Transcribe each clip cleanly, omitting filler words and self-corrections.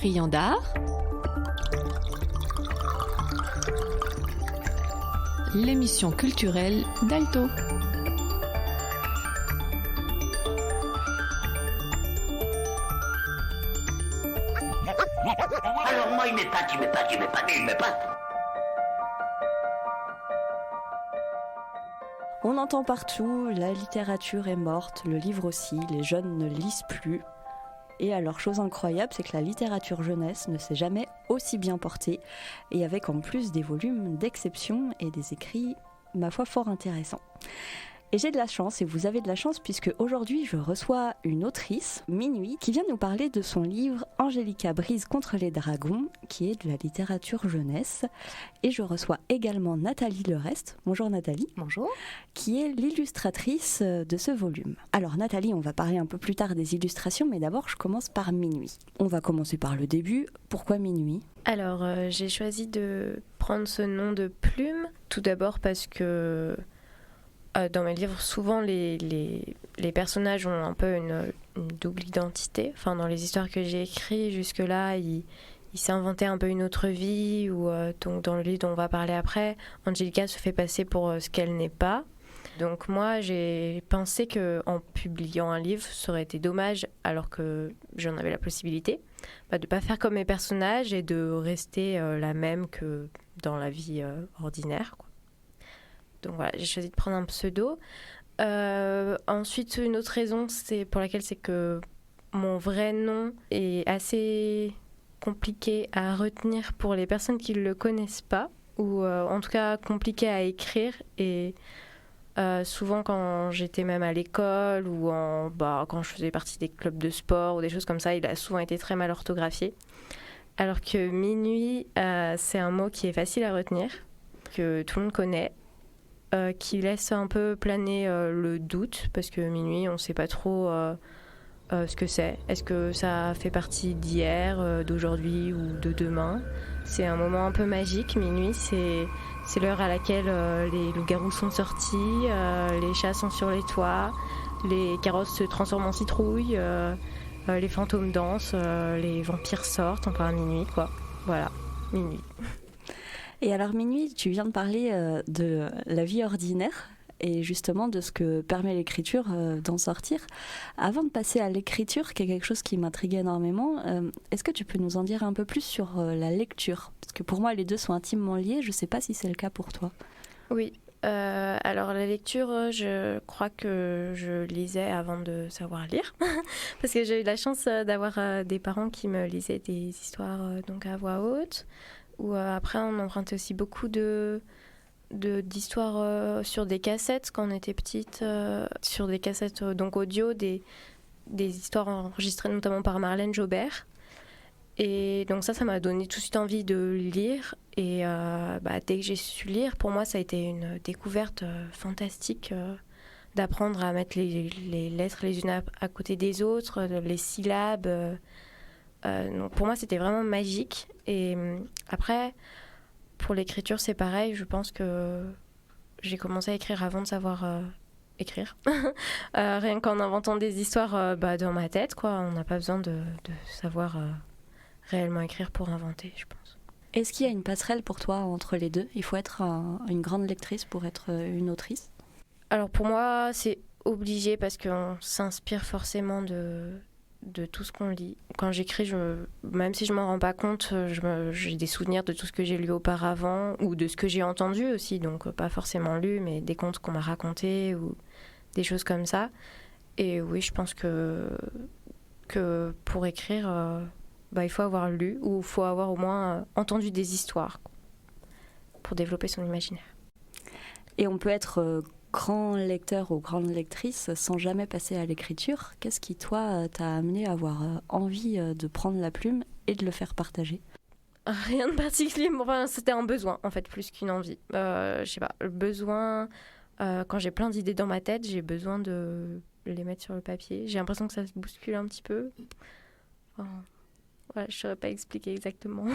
Friand d'art, l'émission culturelle d'Alto. Alors moi, il m'épate. On entend partout, la littérature est morte, le livre aussi, les jeunes ne lisent plus. Et alors, chose incroyable, c'est que la littérature jeunesse ne s'est jamais aussi bien portée, et avec en plus des volumes d'exception et des écrits, ma foi, fort intéressants. Et j'ai de la chance, et vous avez de la chance, puisque aujourd'hui je reçois une autrice, Minuit, qui vient nous parler de son livre Angélica Brise contre les dragons, qui est de la littérature jeunesse. Et je reçois également Nathalie Lerest. Bonjour Nathalie. Bonjour. Qui est l'illustratrice de ce volume. Alors Nathalie, on va parler un peu plus tard des illustrations, mais d'abord je commence par Minuit. On va commencer par le début. Pourquoi Minuit ? Alors j'ai choisi de prendre ce nom de plume, tout d'abord parce que dans mes livres, souvent les personnages ont un peu une double identité. Enfin, dans les histoires que j'ai écrites jusque-là, ils s'inventaient un peu une autre vie. Ou donc dans le livre dont on va parler après, Angélica se fait passer pour ce qu'elle n'est pas. Donc moi, j'ai pensé qu'en publiant un livre, ça aurait été dommage, alors que j'en avais la possibilité, de ne pas faire comme mes personnages et de rester la même que dans la vie ordinaire, quoi. Donc voilà, j'ai choisi de prendre un pseudo. Ensuite, une autre raison pour laquelle c'est que mon vrai nom est assez compliqué à retenir pour les personnes qui ne le connaissent pas, ou en tout cas compliqué à écrire. Et souvent quand j'étais même à l'école ou quand je faisais partie des clubs de sport ou des choses comme ça, il a souvent été très mal orthographié. Alors que Minuit, c'est un mot qui est facile à retenir, que tout le monde connaît, qui laisse un peu planer le doute, parce que Minuit, on ne sait pas trop ce que c'est. Est-ce que ça fait partie d'hier, d'aujourd'hui ou de demain ? C'est un moment un peu magique. Minuit, c'est l'heure à laquelle les loups-garous sont sortis, les chats sont sur les toits, les carrosses se transforment en citrouilles, les fantômes dansent, les vampires sortent, enfin minuit, quoi. Voilà, Minuit. Et alors Minuit, tu viens de parler de la vie ordinaire et justement de ce que permet l'écriture d'en sortir. Avant de passer à l'écriture, qui est quelque chose qui m'intrigue énormément, est-ce que tu peux nous en dire un peu plus sur la lecture ? Parce que pour moi, les deux sont intimement liés. Je ne sais pas si c'est le cas pour toi. Oui. Alors la lecture, je crois que je lisais avant de savoir lire, parce que j'ai eu la chance d'avoir des parents qui me lisaient des histoires donc à voix haute. Ou après on empruntait aussi beaucoup d'histoires sur des cassettes quand on était petite, sur des cassettes donc audio, des histoires enregistrées notamment par Marlène Jobert. Et donc ça m'a donné tout de suite envie de lire. Et dès que j'ai su lire, pour moi ça a été une découverte fantastique d'apprendre à mettre les lettres les unes à côté des autres, les syllabes. Donc pour moi c'était vraiment magique. Et après pour l'écriture c'est pareil, je pense que j'ai commencé à écrire avant de savoir écrire. Rien qu'en inventant des histoires dans ma tête, quoi. On n'a pas besoin de savoir réellement écrire pour inventer, je pense. Est-ce qu'il y a une passerelle pour toi entre les deux ? Il faut être une grande lectrice pour être une autrice ? Alors pour moi c'est obligé, parce qu'on s'inspire forcément de tout ce qu'on lit. Quand j'écris, même si je m'en rends pas compte, j'ai des souvenirs de tout ce que j'ai lu auparavant ou de ce que j'ai entendu aussi, donc pas forcément lu, mais des contes qu'on m'a racontés ou des choses comme ça. Et oui, je pense que pour écrire, il faut avoir lu ou il faut avoir au moins entendu des histoires pour développer son imaginaire. Et on peut être grand lecteur ou grande lectrice sans jamais passer à l'écriture. Qu'est-ce qui, toi, t'a amené à avoir envie de prendre la plume et de le faire partager ? Rien de particulier, enfin, c'était un besoin, en fait, plus qu'une envie. Je sais pas, le besoin, quand j'ai plein d'idées dans ma tête, j'ai besoin de les mettre sur le papier. J'ai l'impression que ça se bouscule un petit peu. Enfin, voilà, je ne saurais pas expliquer exactement.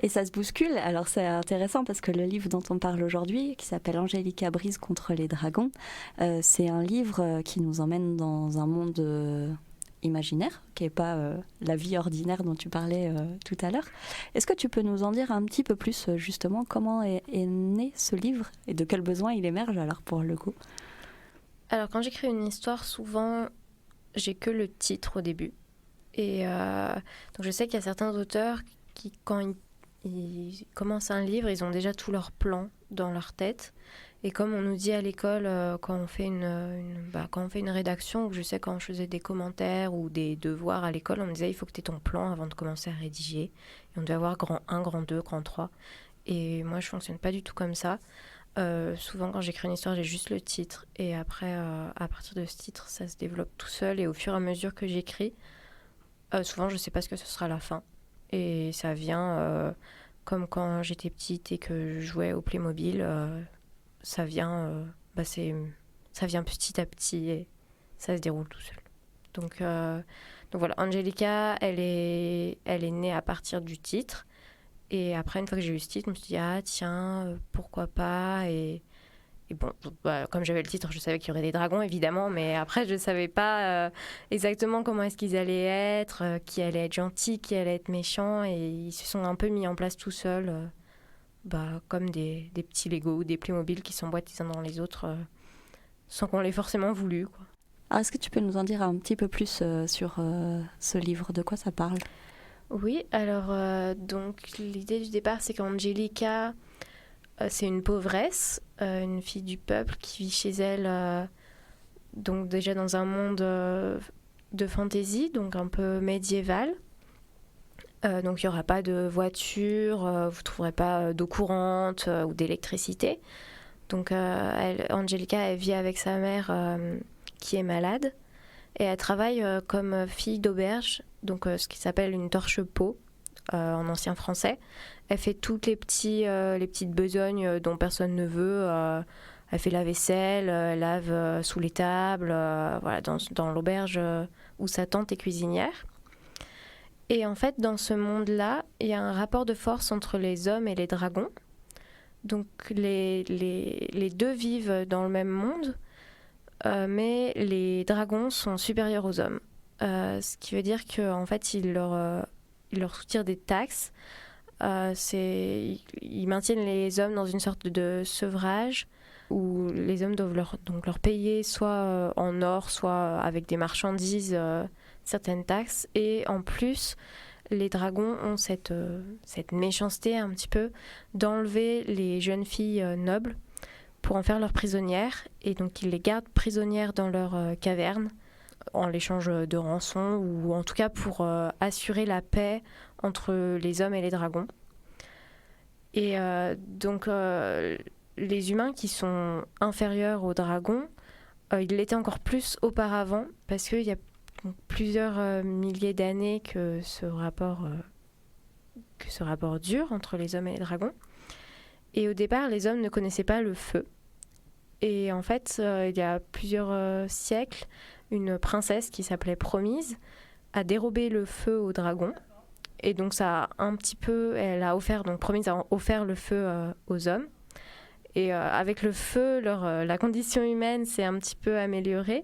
Et ça se bouscule. Alors c'est intéressant parce que le livre dont on parle aujourd'hui, qui s'appelle Angélica Brise contre les dragons, c'est un livre qui nous emmène dans un monde imaginaire, qui n'est pas la vie ordinaire dont tu parlais tout à l'heure. Est-ce que tu peux nous en dire un petit peu plus, justement, comment est né ce livre et de quel besoin il émerge, alors, pour le coup? Alors, quand j'écris une histoire, souvent, j'ai que le titre au début. Et donc, je sais qu'il y a certains auteurs qui, quand ils commencent un livre, ils ont déjà tout leur plan dans leur tête. Et comme on nous dit à l'école, quand on fait quand on fait une rédaction, ou je sais quand je faisais des commentaires ou des devoirs à l'école, on me disait il faut que tu aies ton plan avant de commencer à rédiger. Et on devait avoir grand 1, grand 2, grand 3. Et moi, je ne fonctionne pas du tout comme ça. Souvent, quand j'écris une histoire, j'ai juste le titre. Et après, à partir de ce titre, ça se développe tout seul. Et au fur et à mesure que j'écris, souvent, je ne sais pas ce que ce sera la fin. Et ça vient comme quand j'étais petite et que je jouais au Playmobil. Ça vient petit à petit et ça se déroule tout seul. Donc voilà, Angelica, elle est née à partir du titre. Et après, une fois que j'ai eu ce titre, je me suis dit, ah tiens, pourquoi pas. Et bon, comme j'avais le titre, je savais qu'il y aurait des dragons, évidemment. Mais après, je ne savais pas exactement comment est-ce qu'ils allaient être, qui allait être gentil, qui allait être méchant. Et ils se sont un peu mis en place tout seuls. Comme des petits Lego ou des Playmobil qui s'emboîtent les uns dans les autres sans qu'on l'ait forcément voulu, quoi. Alors, est-ce que tu peux nous en dire un petit peu plus sur ce livre? De quoi ça parle? Oui, alors donc l'idée du départ, c'est qu'Angelica, c'est une pauvresse, une fille du peuple qui vit chez elle, donc déjà dans un monde de fantaisie, donc un peu médiéval. Donc il n'y aura pas de voiture, vous ne trouverez pas d'eau courante ou d'électricité. Donc Angelica, elle vit avec sa mère qui est malade et elle travaille comme fille d'auberge, donc ce qui s'appelle une torche-peau en ancien français. Elle fait toutes les petites besognes dont personne ne veut. Elle fait la vaisselle, elle lave sous les tables, voilà, dans l'auberge où sa tante est cuisinière. Et en fait, dans ce monde-là, il y a un rapport de force entre les hommes et les dragons. Donc les deux vivent dans le même monde, mais les dragons sont supérieurs aux hommes. Ce qui veut dire qu'en fait, ils leur soutirent des taxes. Ils maintiennent les hommes dans une sorte de sevrage où les hommes doivent leur payer soit en or, soit avec des marchandises, certaines taxes. Et en plus, les dragons ont cette méchanceté un petit peu d'enlever les jeunes filles nobles pour en faire leurs prisonnières. Et donc ils les gardent prisonnières dans leur caverne en l'échange de rançon ou en tout cas pour assurer la paix entre les hommes et les dragons. Et donc les humains qui sont inférieurs aux dragons, ils l'étaient encore plus auparavant parce qu'il y a plusieurs milliers d'années que ce rapport dure entre les hommes et les dragons. Et au départ, les hommes ne connaissaient pas le feu. Et en fait, il y a plusieurs siècles, une princesse qui s'appelait Promise a dérobé le feu aux dragons. Et donc Promise a offert le feu aux hommes. Et avec le feu, la condition humaine s'est un petit peu améliorée.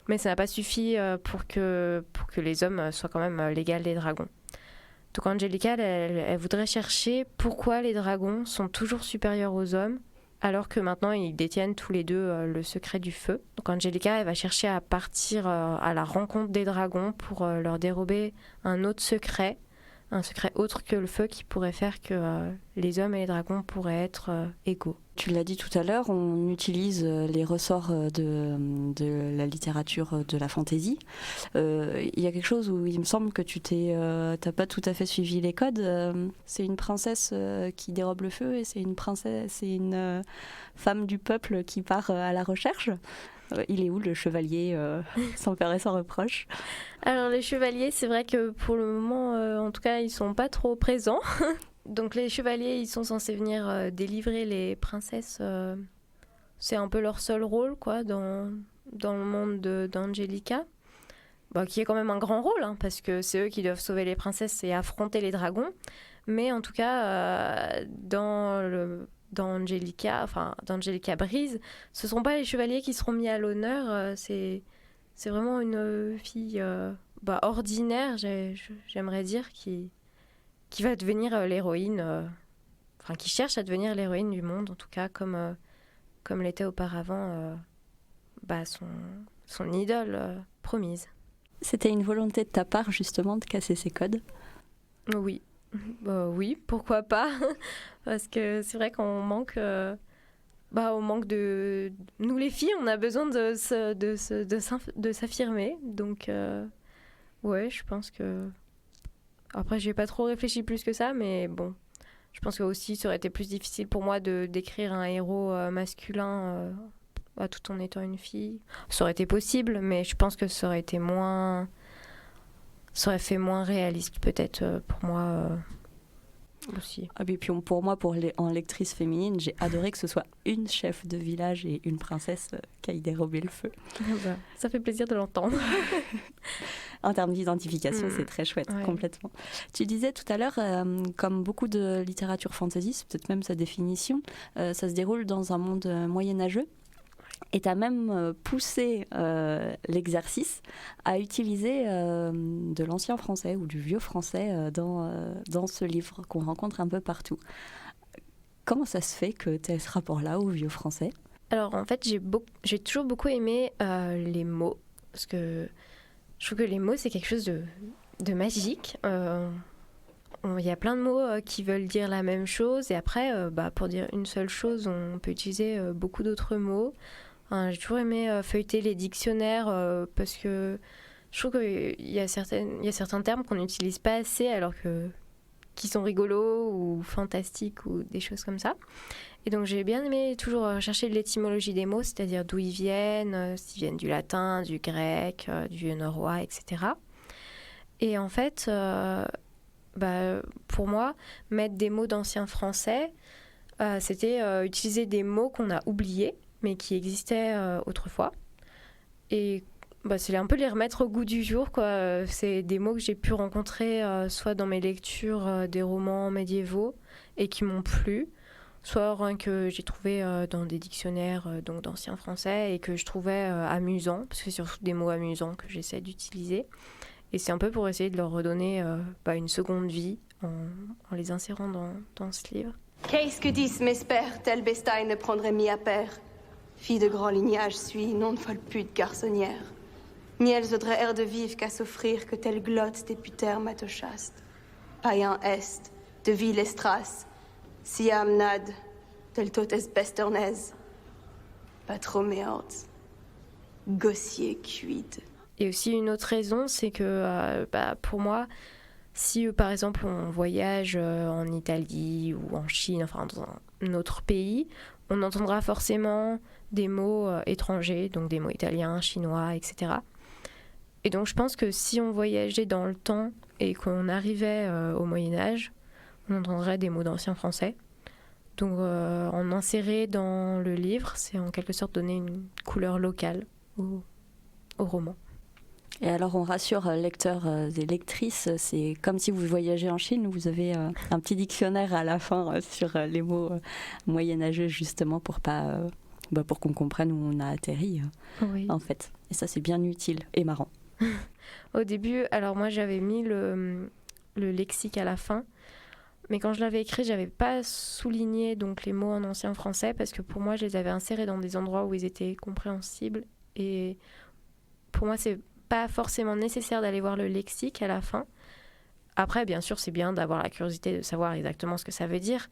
Mais ça n'a pas suffi pour que les hommes soient quand même l'égal des dragons. Donc Angelica, elle voudrait chercher pourquoi les dragons sont toujours supérieurs aux hommes, alors que maintenant ils détiennent tous les deux le secret du feu. Donc Angelica, elle va chercher à partir à la rencontre des dragons pour leur dérober un autre secret, un secret autre que le feu qui pourrait faire que les hommes et les dragons pourraient être égaux. Tu l'as dit tout à l'heure, on utilise les ressorts de la littérature de la fantaisie. Il y a quelque chose où il me semble que t'as pas tout à fait suivi les codes. C'est une princesse qui dérobe le feu et c'est une femme du peuple qui part à la recherche. Il est où le chevalier sans faire et sans reproche? Alors les chevaliers, c'est vrai que pour le moment, en tout cas, ils sont pas trop présents. Donc les chevaliers, ils sont censés venir délivrer les princesses. C'est un peu leur seul rôle, quoi, dans le monde d'Angelica. Qui est quand même un grand rôle, hein, parce que c'est eux qui doivent sauver les princesses et affronter les dragons. Mais en tout cas, dans Angelica Brise, ce ne sont pas les chevaliers qui seront mis à l'honneur. C'est vraiment une fille ordinaire, j'aimerais dire, qui va devenir l'héroïne, enfin qui cherche à devenir l'héroïne du monde, en tout cas comme l'était auparavant son idole promise. C'était une volonté de ta part justement de casser ces codes? Oui, oui, pourquoi pas. Parce que c'est vrai qu'on manque, on manque de... Nous les filles, on a besoin de s'affirmer. Donc, ouais, je pense que... Après, j'ai pas trop réfléchi plus que ça, mais bon, je pense que aussi ça aurait été plus difficile pour moi de d'écrire un héros masculin tout en étant une fille. Ça aurait été possible, mais je pense que ça aurait été moins... Ça aurait fait moins réaliste peut-être pour moi aussi. Ah, et puis pour moi, en lectrice féminine, j'ai adoré que ce soit une chef de village et une princesse qui aille dérober le feu. Ça fait plaisir de l'entendre. En termes d'identification, c'est très chouette, ouais. Complètement. Tu disais tout à l'heure, comme beaucoup de littérature fantasy, c'est peut-être même sa définition, ça se déroule dans un monde moyenâgeux. Et tu as même poussé l'exercice à utiliser de l'ancien français ou du vieux français dans ce livre qu'on rencontre un peu partout. Comment ça se fait que tu aies ce rapport-là au vieux français? Alors en fait, j'ai toujours beaucoup aimé les mots, parce que je trouve que les mots, c'est quelque chose de magique. Il y a plein de mots qui veulent dire la même chose, et après, pour dire une seule chose, on peut utiliser beaucoup d'autres mots. J'ai toujours aimé feuilleter les dictionnaires parce que je trouve qu'il y a certains termes qu'on n'utilise pas assez qui sont rigolos ou fantastiques ou des choses comme ça. Et donc j'ai bien aimé toujours chercher l'étymologie des mots, c'est-à-dire d'où ils viennent, s'ils viennent du latin, du grec, du vieux norrois, etc. Et en fait, pour moi, mettre des mots d'ancien français, c'était utiliser des mots qu'on a oubliés, mais qui existaient autrefois. Et c'est un peu les remettre au goût du jour, quoi. C'est des mots que j'ai pu rencontrer soit dans mes lectures des romans médiévaux et qui m'ont plu, soit que j'ai trouvé dans des dictionnaires donc d'ancien français et que je trouvais amusants, parce que c'est surtout des mots amusants que j'essaie d'utiliser. Et c'est un peu pour essayer de leur redonner une seconde vie en les insérant dans ce livre. Qu'est-ce que disent mes pères, tel bestaille ne prendrait mis à père. Fille de grand lignage suis, non de folle pute garçonnière. Ni elles auraient air de vivre qu'à s'offrir que telle glotte des putères matochaste. Païen est, de ville estras, si amnad, tel totes besternez. Pas trop méante, gossier cuide. Et aussi une autre raison, c'est que pour moi, si par exemple on voyage en Italie ou en Chine, enfin dans un autre pays, on entendra forcément des mots étrangers, donc des mots italiens, chinois, etc. Et donc je pense que si on voyageait dans le temps et qu'on arrivait au Moyen-Âge, on entendrait des mots d'ancien français. Donc en insérer dans le livre, c'est en quelque sorte donner une couleur locale au roman. Et alors on rassure lecteurs et lectrices, c'est comme si vous voyagez en Chine, vous avez un petit dictionnaire à la fin sur les mots moyenâgeux justement pour qu'on comprenne où on a atterri en fait. Et ça c'est bien utile et marrant. Au début, alors moi j'avais mis le lexique à la fin, mais quand je l'avais écrit, j'avais pas souligné donc les mots en ancien français parce que pour moi je les avais insérés dans des endroits où ils étaient compréhensibles et pour moi c'est pas forcément nécessaire d'aller voir le lexique à la fin. Après, bien sûr, c'est bien d'avoir la curiosité de savoir exactement ce que ça veut dire.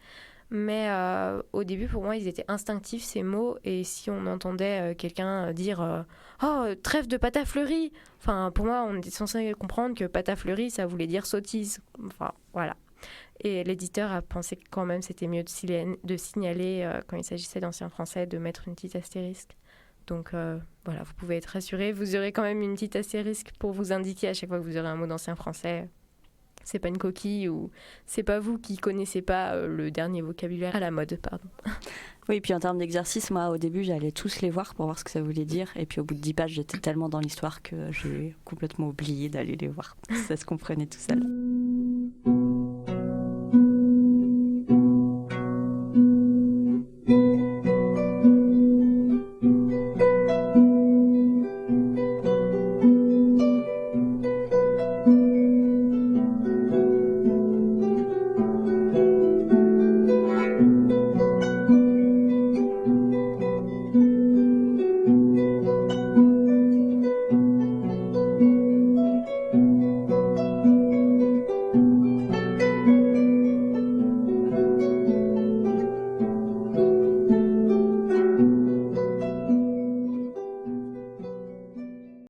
Mais au début, pour moi, ils étaient instinctifs, ces mots. Et si on entendait quelqu'un dire « Oh, trêve de pâte à fleurie !» Enfin, pour moi, on était censé comprendre que pâte à fleurie, ça voulait dire sottise. Enfin, voilà. Et l'éditeur a pensé que quand même, c'était mieux de signaler, quand il s'agissait d'ancien français, de mettre une petite astérisque. Donc voilà, vous pouvez être rassurés, vous aurez quand même une petite astérisque pour vous indiquer à chaque fois que vous aurez un mot d'ancien français. C'est pas une coquille ou c'est pas vous qui connaissez pas le dernier vocabulaire à la mode, pardon. Oui, puis en termes d'exercice, moi au début j'allais tous les voir pour voir ce que ça voulait dire et puis au bout de 10 pages j'étais tellement dans l'histoire que j'ai complètement oublié d'aller les voir. Ça se comprenait tout seul.